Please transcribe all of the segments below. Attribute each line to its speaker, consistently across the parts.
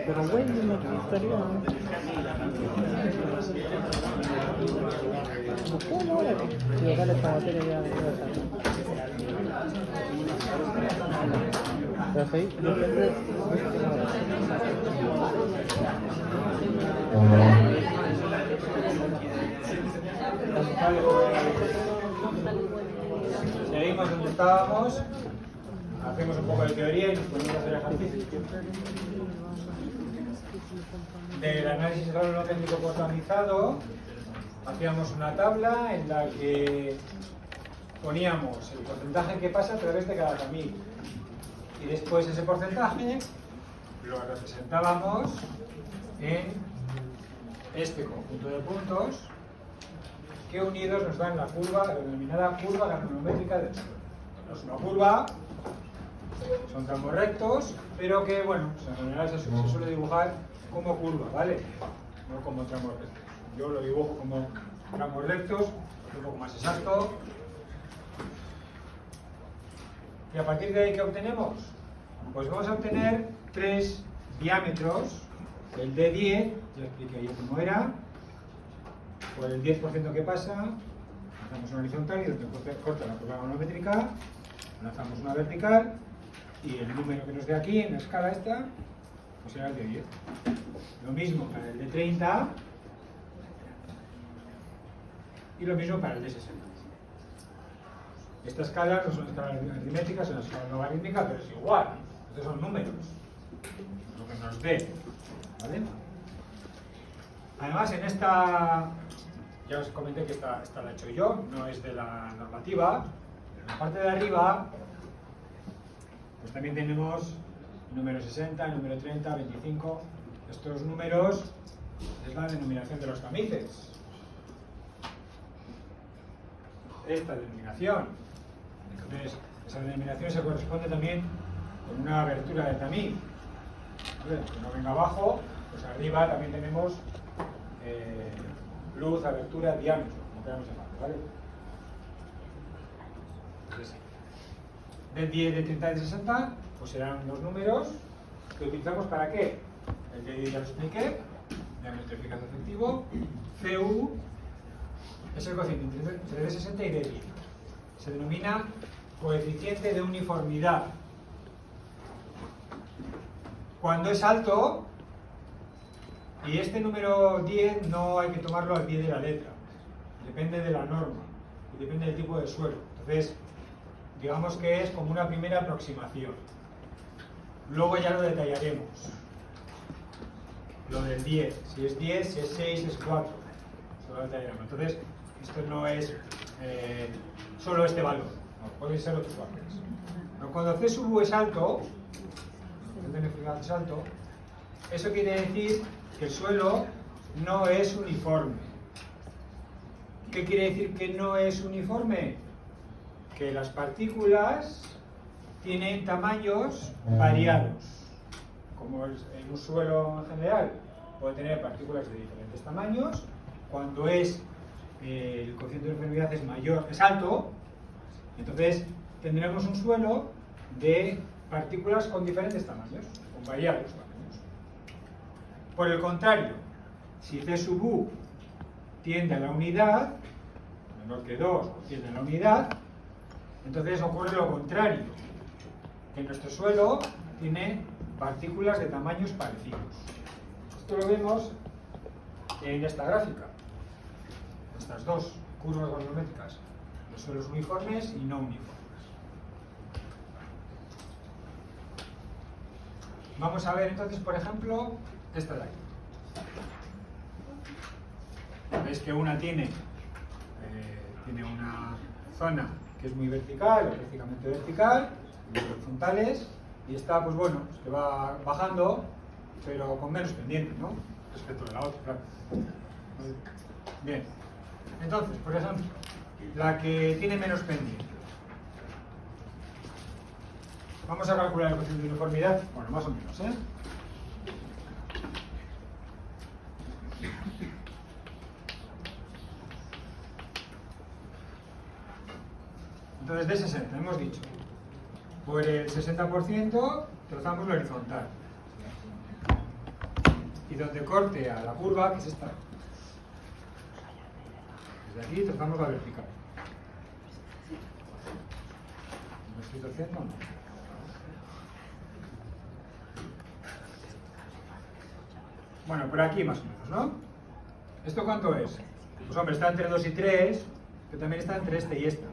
Speaker 1: Pero bueno, me gustaría. ¿Cómo era? Y acá esta materia ya pero sí, depende.
Speaker 2: Seguimos donde estábamos, hacemos un poco de teoría y nos ponemos a hacer ejercicios. Del análisis granulocéntrico pormenorizado, hacíamos una tabla en la que poníamos el porcentaje que pasa a través de cada camino. Y después ese porcentaje lo representábamos en este conjunto de puntos que unidos nos dan la curva, la denominada curva granulométrica del suelo. No es una curva, son tramos rectos, pero que, bueno, en general se suele dibujar como curva, ¿vale? No como tramos rectos. Yo lo dibujo como tramos rectos, un poco más exacto. ¿Y a partir de ahí qué obtenemos? Pues vamos a obtener tres diámetros. El D10, ya expliqué ayer cómo era, por el 10% que pasa, lanzamos una horizontal y donde corta la curva granulométrica, lanzamos una vertical y el número que nos dé aquí en la escala esta, pues será el D10. Lo mismo para el D30 y lo mismo para el D60. Esta escala no son escalas aritméticas, son escalas logarítmicas, pero es igual. Estos son números, lo que nos dé. ¿Vale? Además, en esta, ya os comenté que esta la he hecho yo, no es de la normativa. En la parte de arriba, pues también tenemos el número 60, el número 30, 25. Estos números es la denominación de los tamices. Esta denominación. Entonces, esa denominación se corresponde también con una abertura de tamiz. ¿Vale? Que no venga abajo, pues arriba también tenemos luz, abertura, diámetro, como queramos llamarlo, ¿vale? Entonces, del 10, del 30 y del 60, pues serán los números que utilizamos ¿para qué? El de 10 ya lo expliqué, diámetro eficaz efectivo, CU es el cociente entre D60 y D10. Se denomina coeficiente de uniformidad. Cuando es alto, y este número 10 no hay que tomarlo al pie de la letra, depende de la norma y depende del tipo de suelo. Entonces, digamos que es como una primera aproximación. Luego ya lo detallaremos. Lo del 10, si es 10, si es 6, si es 4. Eso lo detallaremos. Entonces, esto no es solo este valor, no, pueden ser otros valores. Pero cuando C sub U es alto, es alto, eso quiere decir que el suelo no es uniforme. ¿Qué quiere decir que no es uniforme? Que las partículas tienen tamaños variados. Como en un suelo en general puede tener partículas de diferentes tamaños, cuando es el cociente de uniformidad es mayor, es alto, entonces tendremos un suelo de partículas con diferentes tamaños, con variados tamaños. Por el contrario, si C sub U tiende a la unidad, menor que 2 tiende a la unidad, entonces ocurre lo contrario, que nuestro suelo tiene partículas de tamaños parecidos. Esto lo vemos en esta gráfica, estas dos curvas granulométricas, los suelos uniformes y no uniformes. Vamos a ver entonces, por ejemplo, esta de aquí. Veis que una tiene una zona que es muy vertical, o prácticamente vertical, muy horizontales, y esta, pues bueno, que va bajando, pero con menos pendiente, ¿no? Respecto de la otra, claro. Bien. Entonces, por ejemplo, la que tiene menos pendiente. Vamos a calcular el coeficiente de uniformidad, bueno, más o menos, ¿eh? Entonces, D60, hemos dicho por el 60% trazamos la horizontal. Y donde corte a la curva, que es esta, desde aquí trazamos la vertical. ¿Me estoy torciendo o no? Bueno, por aquí más o menos, ¿no? ¿Esto cuánto es? Pues hombre, está entre 2 y 3, pero también está entre este y esta.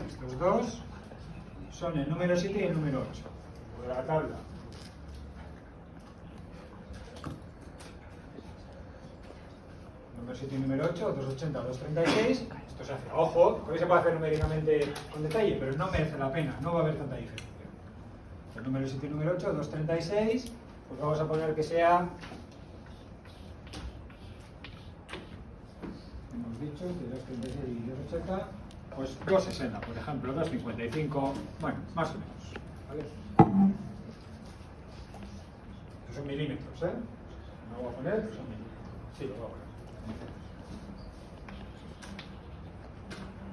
Speaker 2: Estos dos son el número 7 y el número 8, de la tabla. Número 7 y número 8, 280, 236. Esto se hace a ojo, porque se puede hacer numéricamente con detalle, pero no merece la pena, no va a haber tanta diferencia. El número 7 y número 8, 236, pues vamos a poner que sea, hemos dicho que 236 y 280, pues 260, por ejemplo, 255, bueno, más o menos, ¿vale? Estos son milímetros, ¿eh? No lo voy a poner, pero son milímetros. Sí, lo voy a poner.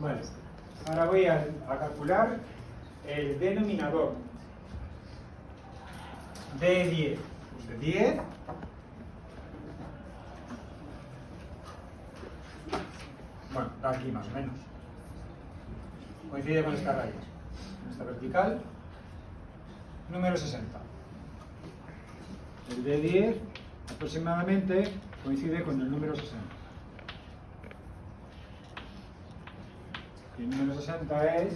Speaker 2: Vale, ahora voy a calcular el denominador de 10. Pues de 10, bueno, da aquí más o menos. Coincide con esta raya, esta vertical. Número 60. El de 10 aproximadamente coincide con el número 60. Y el número 60 es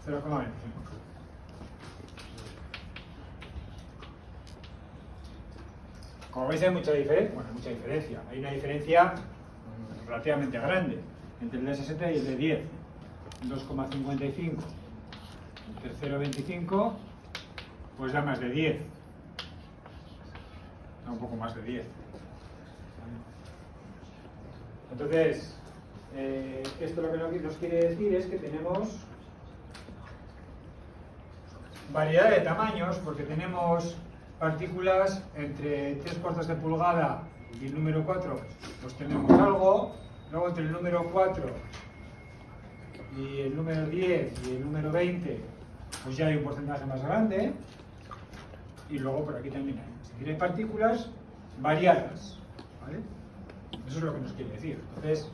Speaker 2: 0,25. Como veis hay mucha diferencia, bueno, mucha diferencia. Hay una diferencia relativamente grande entre el de 60 y el de 10. 2,55. Entre 0,25 pues da más de 10. Da un poco más de 10. Entonces, esto lo que nos quiere decir es que tenemos variedad de tamaños, porque tenemos partículas entre 3/4 de pulgada y el número 4, pues tenemos algo. Luego entre el número 4 y el número 10 y el número 20, pues ya hay un porcentaje más grande. Y luego por aquí también hay. Es decir, hay partículas variadas, ¿vale? Eso es lo que nos quiere decir. Entonces,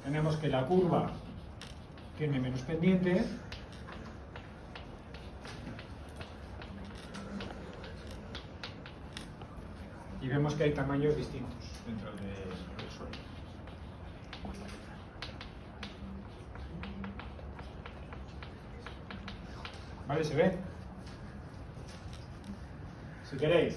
Speaker 2: tenemos que la curva tiene menos pendiente. Y vemos que hay tamaños distintos dentro del suelo. ¿Vale? ¿Se ve? Si queréis.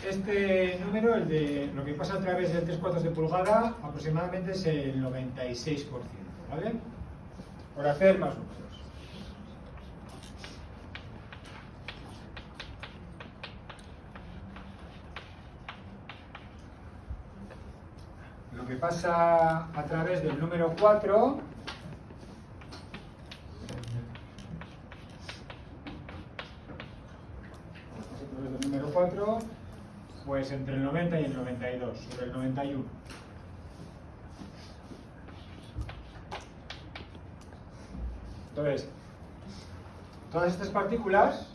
Speaker 2: Este número, el de lo que pasa a través del 3/4 de pulgada, aproximadamente es el 96%, ¿vale? Por hacer más números. Lo que pasa a través del número 4, pues entre el 90 y el 92, sobre el 91. Entonces, todas estas partículas,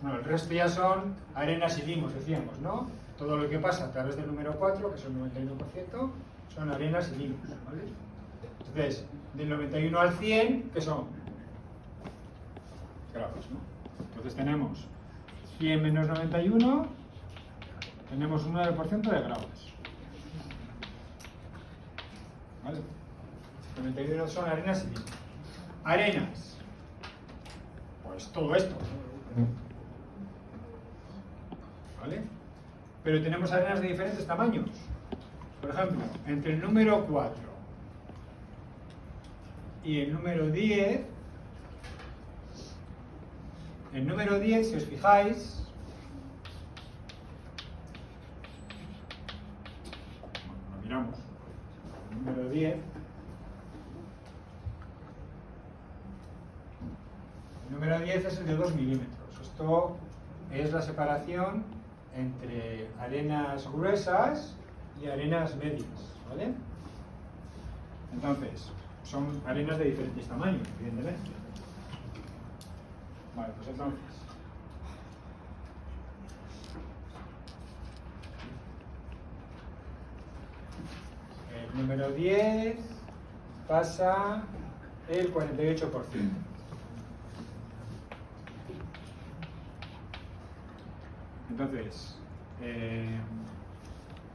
Speaker 2: bueno, el resto ya son arenas y limos, decíamos, ¿no? Todo lo que pasa a través del número 4, que es el 91%, son arenas y limos, ¿vale? Entonces, del 91 al 100, ¿qué son? Grados, ¿no? Entonces tenemos 100 menos 91, tenemos un 9% de grados. ¿Vale? 91 son arenas y limos. Arenas. Pues todo esto. ¿Vale? Pero tenemos arenas de diferentes tamaños. Por ejemplo, entre el número 4 y el número 10, el número 10, si os fijáis, lo miramos, el número 10, el número 10 es el de 2 milímetros. Esto es la separación entre arenas gruesas y arenas medias, ¿vale? Entonces, son arenas de diferentes tamaños, evidentemente. Vale, pues entonces, el número 10 pasa el 48%. Entonces,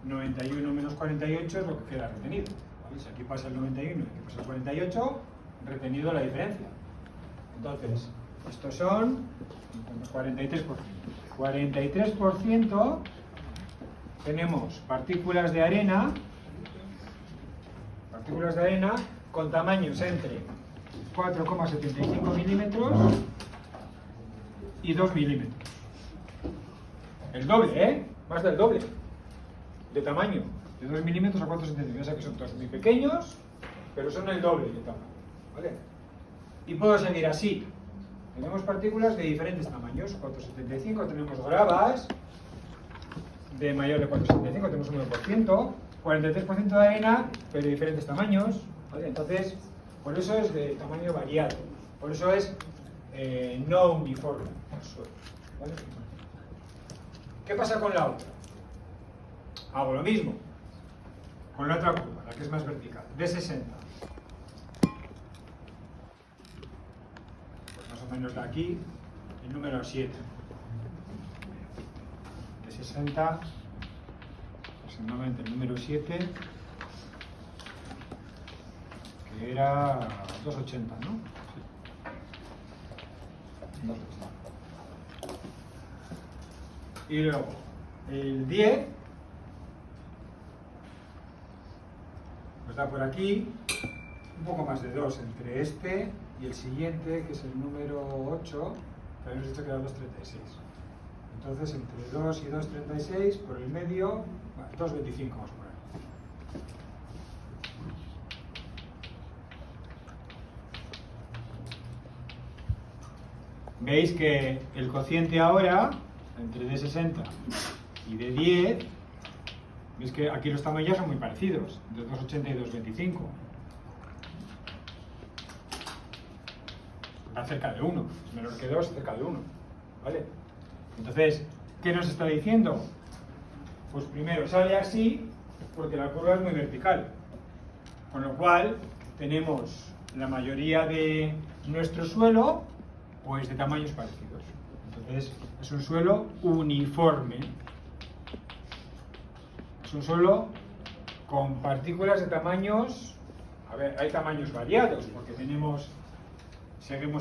Speaker 2: 91 menos 48 es lo que queda retenido. ¿Vale? Si aquí pasa el 91 y aquí pasa el 48, retenido la diferencia. Entonces, estos son 43%. 43% tenemos partículas de arena con tamaños entre 4,75 milímetros y 2 milímetros. El doble, ¿eh? Más del doble de tamaño. De 2 milímetros a 4,75. O sea que son todos muy pequeños, pero son el doble de tamaño. ¿Vale? Y puedo seguir así. Tenemos partículas de diferentes tamaños. 4,75, tenemos gravas de mayor de 4,75, tenemos un 1%. 43% de arena, pero de diferentes tamaños. ¿Vale? Entonces, por eso es de tamaño variado. Por eso es no uniforme el suelo. ¿Vale? ¿Qué pasa con la otra? Hago lo mismo con la otra curva, la que es más vertical, de 60. Pues más o menos de aquí, el número 7. De 60, aproximadamente el número 7, que era 2,80, ¿no? Sí. 2,80. Y luego, el 10, pues da por aquí un poco más de 2 entre este y el siguiente, que es el número 8, que habíamos dicho que era 2,36. Entonces, entre 2 y 2,36, por el medio, bueno, 2,25 vamos a poner. Veis que el cociente ahora, entre de 60 y de 10, veis que aquí los tamaños son muy parecidos, de 2,80 y 2,25. Está cerca de 1, es menor que 2, cerca de 1. ¿Vale? Entonces, ¿qué nos está diciendo? Pues primero sale así porque la curva es muy vertical, con lo cual tenemos la mayoría de nuestro suelo pues de tamaños parecidos. Entonces, es un suelo uniforme. Es un suelo con partículas de tamaños, a ver, hay tamaños variados, porque seguimos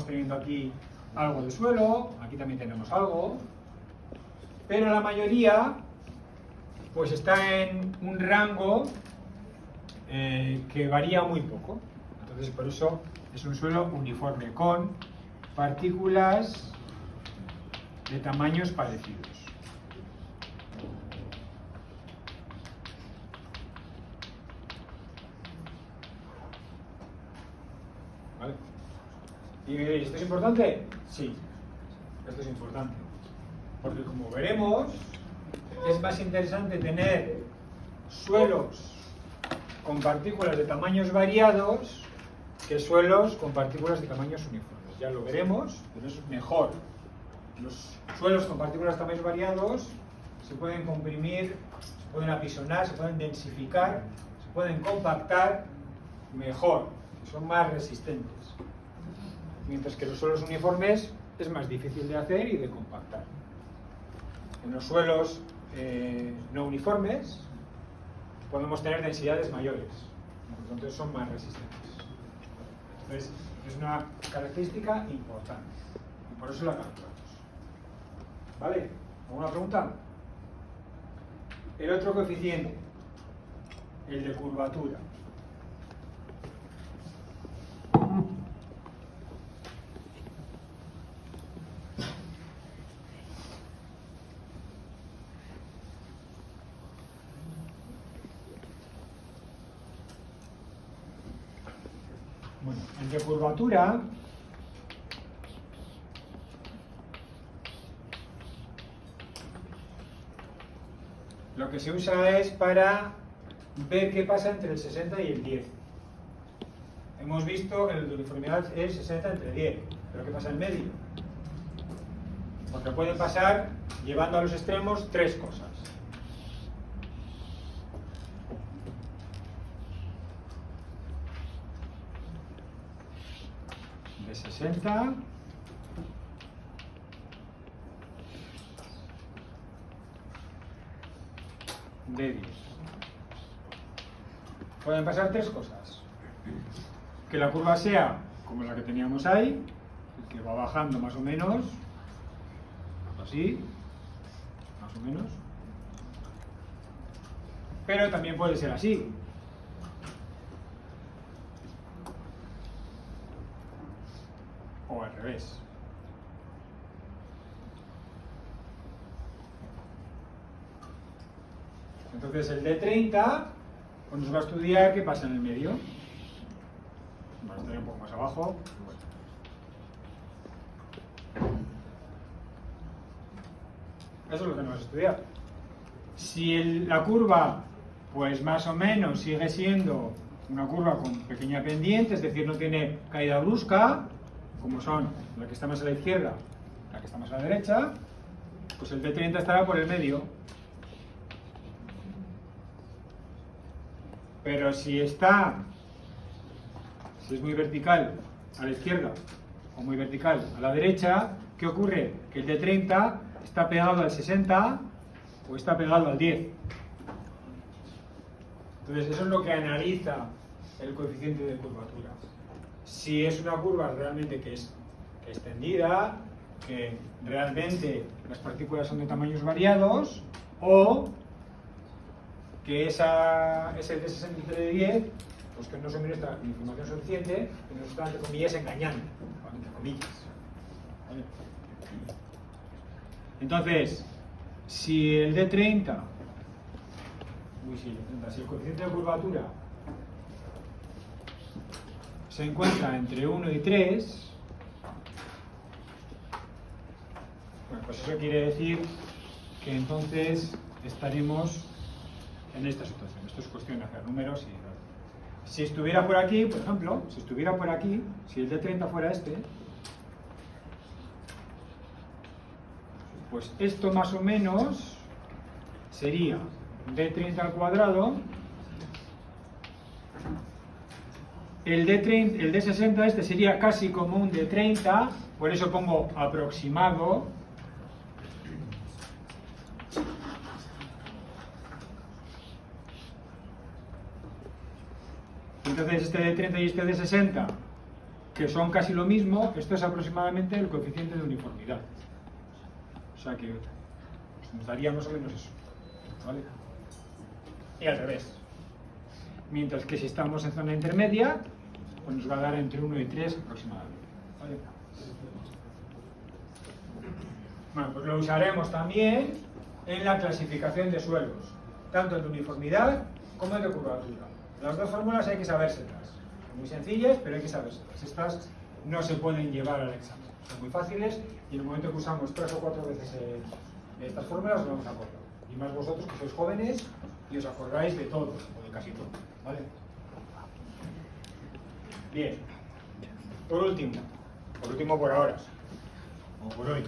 Speaker 2: teniendo aquí algo de suelo, aquí también tenemos algo, pero la mayoría pues está en un rango que varía muy poco. Entonces, por eso es un suelo uniforme, con partículas de tamaños parecidos. ¿Vale? ¿Y esto es importante? Sí, esto es importante. Porque como veremos, es más interesante tener suelos con partículas de tamaños variados que suelos con partículas de tamaños uniformes. Ya lo veremos, pero es mejor. Los suelos con partículas de tamaños variados se pueden comprimir, se pueden apisonar, se pueden densificar, se pueden compactar mejor, son más resistentes. Mientras que los suelos uniformes es más difícil de hacer y de compactar. En los suelos no uniformes podemos tener densidades mayores, entonces son más resistentes. Entonces, es una característica importante y por eso la calculamos. ¿Vale? ¿Alguna pregunta? El otro coeficiente, el de curvatura. Bueno, el de curvatura que se usa es para ver qué pasa entre el 60 y el 10. Hemos visto que el de uniformidad es 60 entre 10, pero ¿qué pasa en medio? Porque pueden pasar, llevando a los extremos, tres cosas. De 60 de 10. Pueden pasar tres cosas. Que la curva sea como la que teníamos ahí, que va bajando más o menos, así, más o menos. Pero también puede ser así. O al revés. Entonces el D30 pues nos va a estudiar qué pasa en el medio. Va a estar un poco más abajo. Eso es lo que nos va a estudiar. Si la curva, pues más o menos sigue siendo una curva con pequeña pendiente, es decir, no tiene caída brusca, como son la que está más a la izquierda, la que está más a la derecha, pues el D30 estará por el medio. Pero si es muy vertical a la izquierda o muy vertical a la derecha, ¿qué ocurre? Que el D30 está pegado al 60 o está pegado al 10. Entonces eso es lo que analiza el coeficiente de curvatura. Si es una curva realmente que es extendida, que realmente las partículas son de tamaños variados, o que ese de 60 entre 10, pues que no suministra información suficiente y nos está, entre comillas, engañando, entre comillas. ¿Vale? Entonces, si el D30, si el coeficiente de curvatura se encuentra entre 1 y 3, bueno, pues eso quiere decir que entonces estaremos en esta situación. Esto es cuestión de hacer números y si estuviera por aquí, por ejemplo, si estuviera por aquí, si el D30 fuera este, pues esto más o menos sería D30 al cuadrado. El D60 este sería casi como un D30, por eso pongo aproximado. Entonces este D30 y este D60, que son casi lo mismo, esto es aproximadamente el coeficiente de uniformidad. O sea que nos daría más o menos eso, ¿vale? Y al revés. Mientras que si estamos en zona intermedia, pues nos va a dar entre 1 y 3 aproximadamente, ¿vale? Bueno, pues lo usaremos también en la clasificación de suelos, tanto de uniformidad como de curvatura. Las dos fórmulas hay que sabérselas. Son muy sencillas, pero hay que sabérselas. Estas no se pueden llevar al examen. Son muy fáciles y en el momento que usamos 3 o 4 veces estas fórmulas nos vamos a acordar. Y más vosotros que sois jóvenes y os acordáis de todo, o de casi todo. ¿Vale? Bien. Por último por ahora, o por hoy.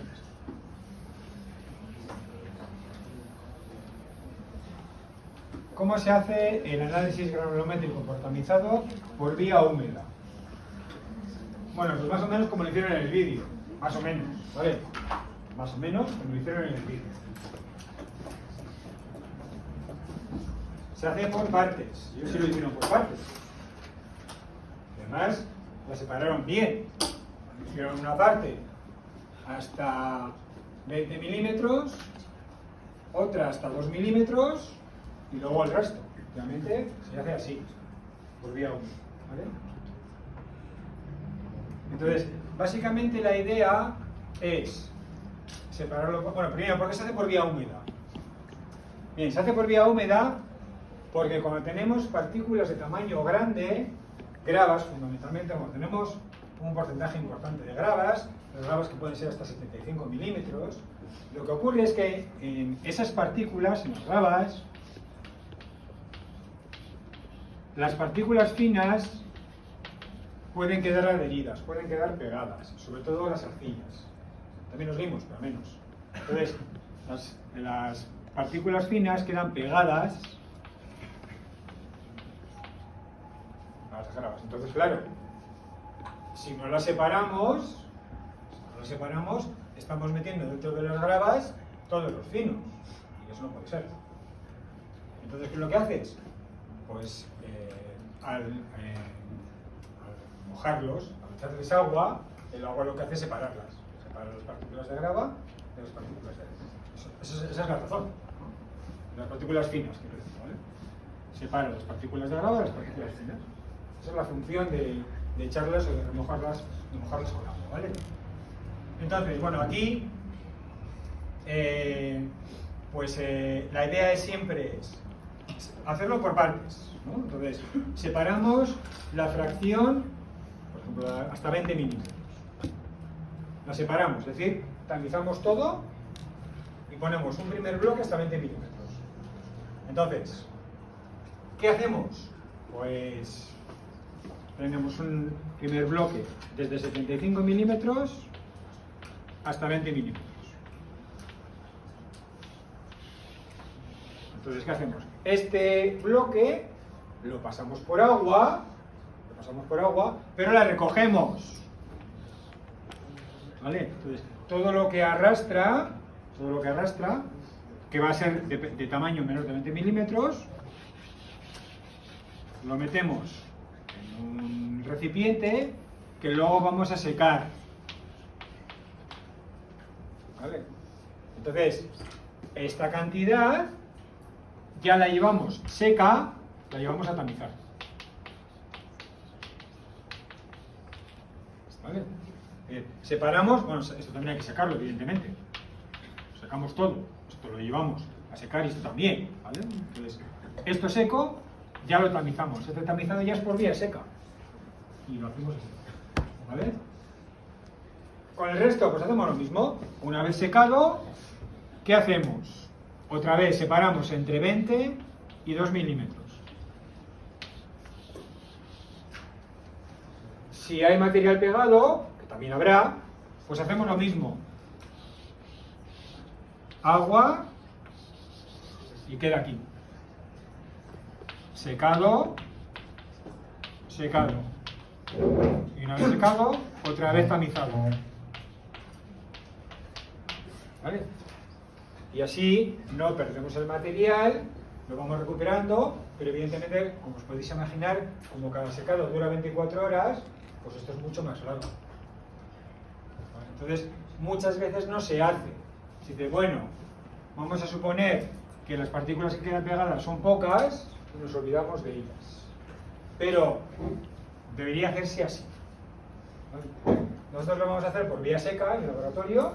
Speaker 2: ¿Cómo se hace el análisis granulométrico portamizado por vía húmeda? Bueno, pues más o menos como lo hicieron en el vídeo. Más o menos, ¿vale? Más o menos como lo hicieron en el vídeo. Se hace por partes. Ellos sí lo hicieron por partes. Además, la separaron bien. Hicieron una parte hasta 20 milímetros, otra hasta 2 milímetros, y luego el resto. Obviamente se hace así, por vía húmeda, ¿vale? Entonces, básicamente la idea es separarlo. Bueno, primero, ¿por qué se hace por vía húmeda? Bien, se hace por vía húmeda porque cuando tenemos partículas de tamaño grande, gravas fundamentalmente, cuando tenemos un porcentaje importante de gravas, las gravas que pueden ser hasta 75 milímetros, lo que ocurre es que en esas partículas, en las gravas, las partículas finas pueden quedar adheridas, pueden quedar pegadas, sobre todo las arcillas. También los limos, pero menos. Entonces, las partículas finas quedan pegadas a las gravas. Entonces, claro, si no las separamos, estamos metiendo dentro de las gravas todos los finos. Y eso no puede ser. Entonces, ¿qué es lo que haces? Pues al mojarlos, al echarles agua, el agua lo que hace es separarlas. Separa las partículas de grava de las partículas de arena. Esa es la razón, ¿no? Las partículas finas, quiero decir, ¿vale? Separa las partículas de grava de las partículas finas. Esa es la función de echarlas o de remojarlas, de mojarlas con agua, ¿vale? Entonces, bueno, aquí la idea siempre es hacerlo por partes, ¿no? Entonces, separamos la fracción, por ejemplo, hasta 20 milímetros. La separamos, es decir, tamizamos todo y ponemos un primer bloque hasta 20 milímetros. Entonces, ¿qué hacemos? Pues tenemos un primer bloque desde 75 milímetros hasta 20 milímetros. Entonces, ¿qué hacemos? Este bloque lo pasamos por agua, pero la recogemos. ¿Vale? Entonces, todo lo que arrastra, que va a ser de tamaño menos de 20 milímetros, lo metemos en un recipiente que luego vamos a secar. ¿Vale? Entonces, esta cantidad ya la llevamos seca, la llevamos a tamizar. ¿Vale? Separamos, bueno, esto también hay que sacarlo, evidentemente. Sacamos todo, esto lo llevamos a secar y esto también, ¿vale? Entonces, esto seco ya lo tamizamos. Este tamizado ya es por vía seca. Y lo hacemos así, ¿vale? Con el resto, pues hacemos lo mismo. Una vez secado, ¿qué hacemos? Otra vez separamos entre 20 y 2 milímetros. Si hay material pegado, que también habrá, pues hacemos lo mismo. Agua y queda aquí. Secado, secado. Y una vez secado, otra vez tamizado. ¿Vale? Y así no perdemos el material, lo vamos recuperando, pero evidentemente, como os podéis imaginar, como cada secado dura 24 horas, pues esto es mucho más largo. ¿Vale? Entonces, muchas veces no se hace. Si dice, bueno, vamos a suponer que las partículas que quedan pegadas son pocas, y nos olvidamos de ellas. Pero debería hacerse así. ¿Vale? Nosotros lo vamos a hacer por vía seca en el laboratorio.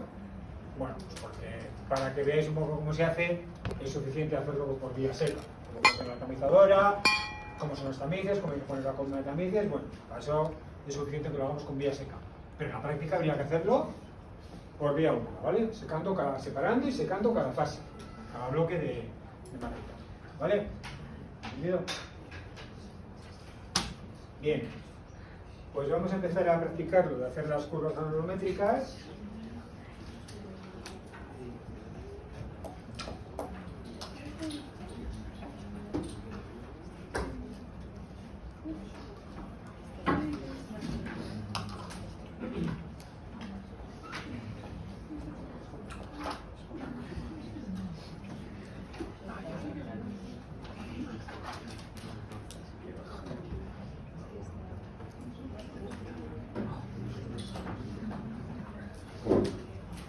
Speaker 2: Bueno, pues porque para que veáis un poco cómo se hace, es suficiente hacerlo por vía seca. Como con la tamizadora, cómo son los tamices, cómo hay que poner la columna de tamices. Bueno, para eso es suficiente que lo hagamos con vía seca. Pero en la práctica habría que hacerlo por vía húmeda, ¿vale? Separando y secando cada fase, cada bloque de material. ¿Vale? ¿Entendido? Bien. Pues vamos a empezar a practicarlo de hacer las curvas nanométricas.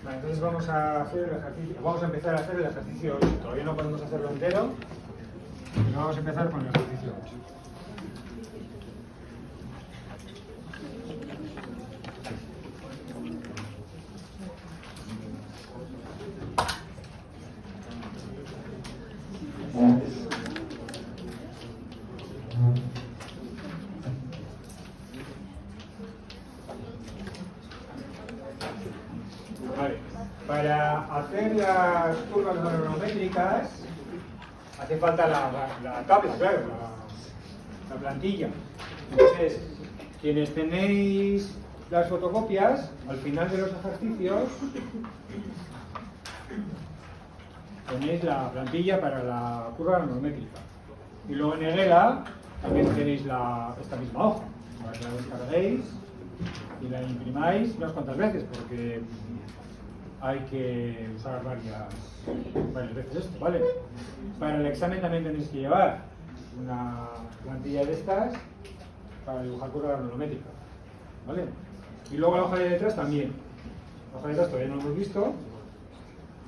Speaker 2: Entonces vamos a hacer el ejercicio, vamos a empezar a hacer el ejercicio 8. Todavía no podemos hacerlo entero, pero vamos a empezar con el ejercicio 8. Vale. Para hacer las curvas nanométricas hace falta la tabla, claro, la plantilla. Entonces, quienes tenéis las fotocopias, al final de los ejercicios, tenéis la plantilla para la curva granulométrica. Y luego en EGELA también tenéis esta misma hoja, para que la descarguéis y la imprimáis unas cuantas veces, porque hay que usar varias veces esto, ¿vale? Para el examen también tenéis que llevar una plantilla de estas para dibujar curva granulométrica, ¿vale? Y luego la hoja de detrás también. La hoja de detrás todavía no lo hemos visto.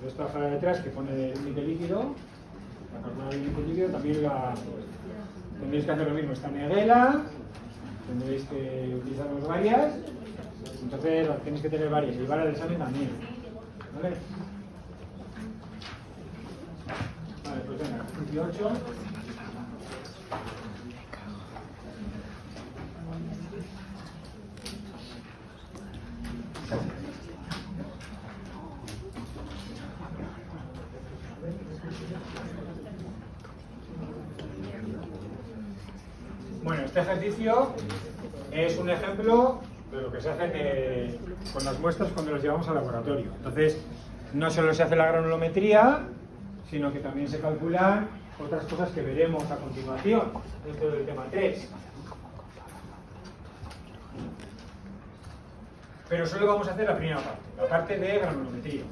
Speaker 2: Esta hoja de detrás que pone el límite líquido, la calculadora del límite líquido, también tendréis que hacer lo mismo. Está en EGELA, tendréis que utilizar varias, entonces tenéis que tener varias y llevar al examen también. ¿Vale? Vale, pues venga, 18. Bueno, este ejercicio es un ejemplo de lo que se hace con las muestras cuando las llevamos al laboratorio. Entonces, no solo se hace la granulometría, sino que también se calculan otras cosas que veremos a continuación dentro del tema 3. Pero solo vamos a hacer la primera parte, la parte de granulometría.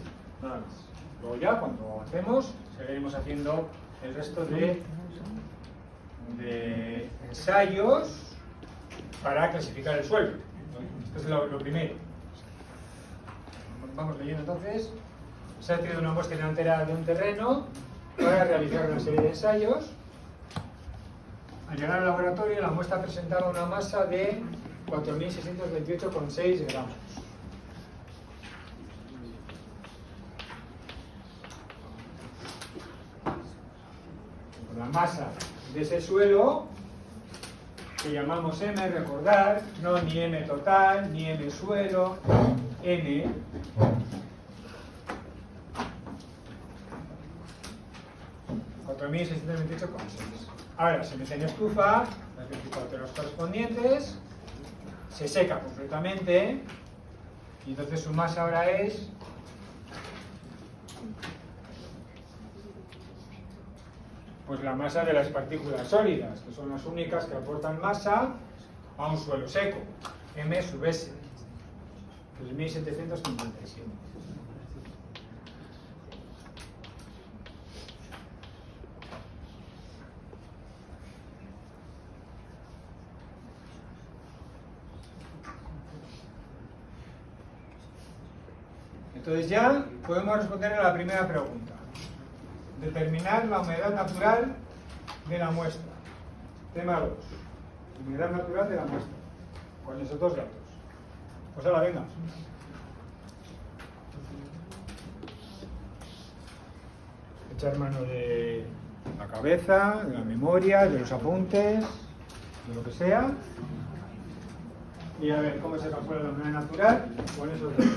Speaker 2: Nada más. Luego ya, cuando avancemos, seguiremos haciendo el resto de ensayos para clasificar el suelo. Esto es lo primero. Vamos leyendo entonces. Se ha adquirido una muestra delantera de un terreno para realizar una serie de ensayos. Al llegar al laboratorio, la muestra presentaba una masa de 4.628,6 gramos. La masa de ese suelo, que llamamos M, recordar, no ni M total, ni M suelo, M. Ahora se mete en estufa, las 24 horas correspondientes, se seca completamente y entonces su masa ahora es pues la masa de las partículas sólidas, que son las únicas que aportan masa a un suelo seco, M sub S, 3.757. Entonces ya podemos responder a la primera pregunta. Determinar la humedad natural de la muestra. Tema 2. Humedad natural de la muestra. Con esos dos datos. Pues ahora venga. Echar mano de la cabeza, de la memoria, de los apuntes, de lo que sea. Y a ver cómo se calcula la humedad natural con esos datos.